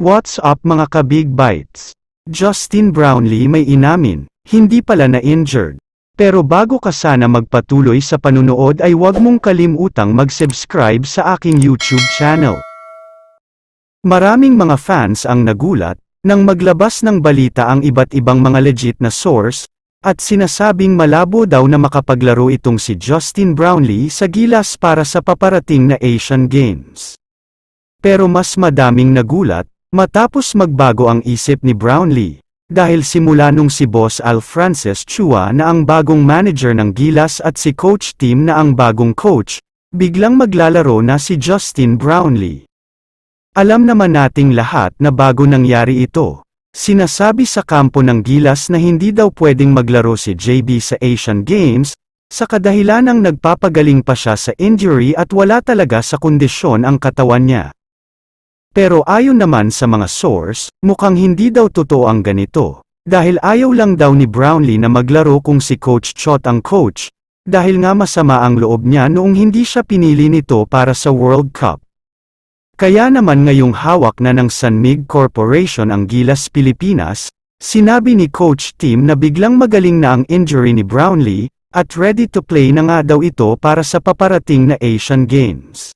What's up mga ka-Big Bites? Justin Brownlee may inamin, hindi pala na-injured. Pero bago ka sana magpatuloy sa panunood ay huwag mong kalimutang mag-subscribe sa aking YouTube channel. Maraming mga fans ang nagulat, nang maglabas ng balita ang iba't ibang mga legit na source, at sinasabing malabo daw na makapaglaro itong si Justin Brownlee sa gilas para sa paparating na Asian Games. Pero mas madaming nagulat, matapos magbago ang isip ni Brownlee, dahil simula nung si Boss Al Francis Chua na ang bagong manager ng Gilas at si Coach Tim na ang bagong coach, biglang maglalaro na si Justin Brownlee. Alam naman nating lahat na bago nangyari ito, sinasabi sa kampo ng Gilas na hindi daw pwedeng maglaro si JB sa Asian Games, sa kadahilanang nagpapagaling pa siya sa injury at wala talaga sa kondisyon ang katawan niya. Pero ayon naman sa mga source, mukhang hindi daw totoo ang ganito, dahil ayaw lang daw ni Brownlee na maglaro kung si Coach Chot ang coach, dahil nga masama ang loob niya noong hindi siya pinili nito para sa World Cup. Kaya naman ngayong hawak na ng Sanmig Corporation ang Gilas Pilipinas, sinabi ni Coach Tim na biglang magaling na ang injury ni Brownlee, at ready to play na nga daw ito para sa paparating na Asian Games.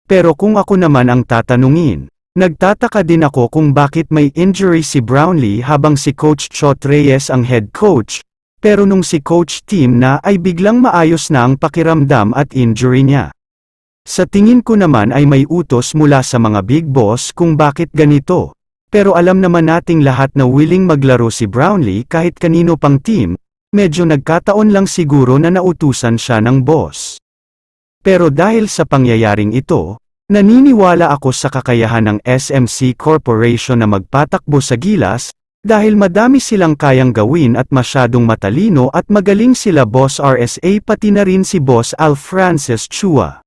Pero kung ako naman ang tatanungin, nagtataka din ako kung bakit may injury si Brownlee habang si Coach Chot Reyes ang head coach, pero nung si Coach Tim na ay biglang maayos na ang pakiramdam at injury niya. Sa tingin ko naman ay may utos mula sa mga big boss kung bakit ganito, pero alam naman nating lahat na willing maglaro si Brownlee kahit kanino pang team, medyo nagkataon lang siguro na nautusan siya ng boss. Pero dahil sa pangyayaring ito, naniniwala ako sa kakayahan ng SMC Corporation na magpatakbo sa Gilas, dahil madami silang kayang gawin at masyadong matalino at magaling sila Boss RSA pati na rin si Boss Al Francis Chua.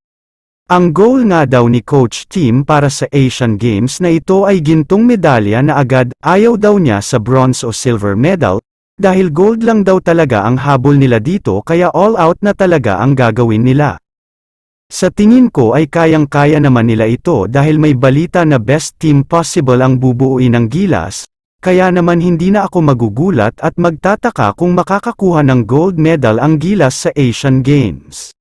Ang goal nga daw ni Coach Tim para sa Asian Games na ito ay gintong medalya na agad, ayaw daw niya sa bronze o silver medal, dahil gold lang daw talaga ang habol nila dito kaya all out na talaga ang gagawin nila. Sa tingin ko ay kayang-kaya naman nila ito dahil may balita na best team possible ang bubuuin ng Gilas, kaya naman hindi na ako magugulat at magtataka kung makakakuha ng gold medal ang Gilas sa Asian Games.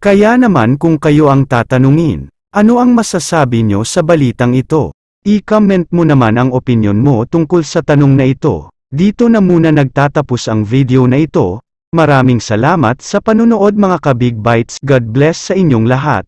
Kaya naman kung kayo ang tatanungin, ano ang masasabi nyo sa balitang ito? I-comment mo naman ang opinyon mo tungkol sa tanong na ito. Dito na muna nagtatapos ang video na ito. Maraming salamat sa panunood mga ka-Big Bites. God bless sa inyong lahat.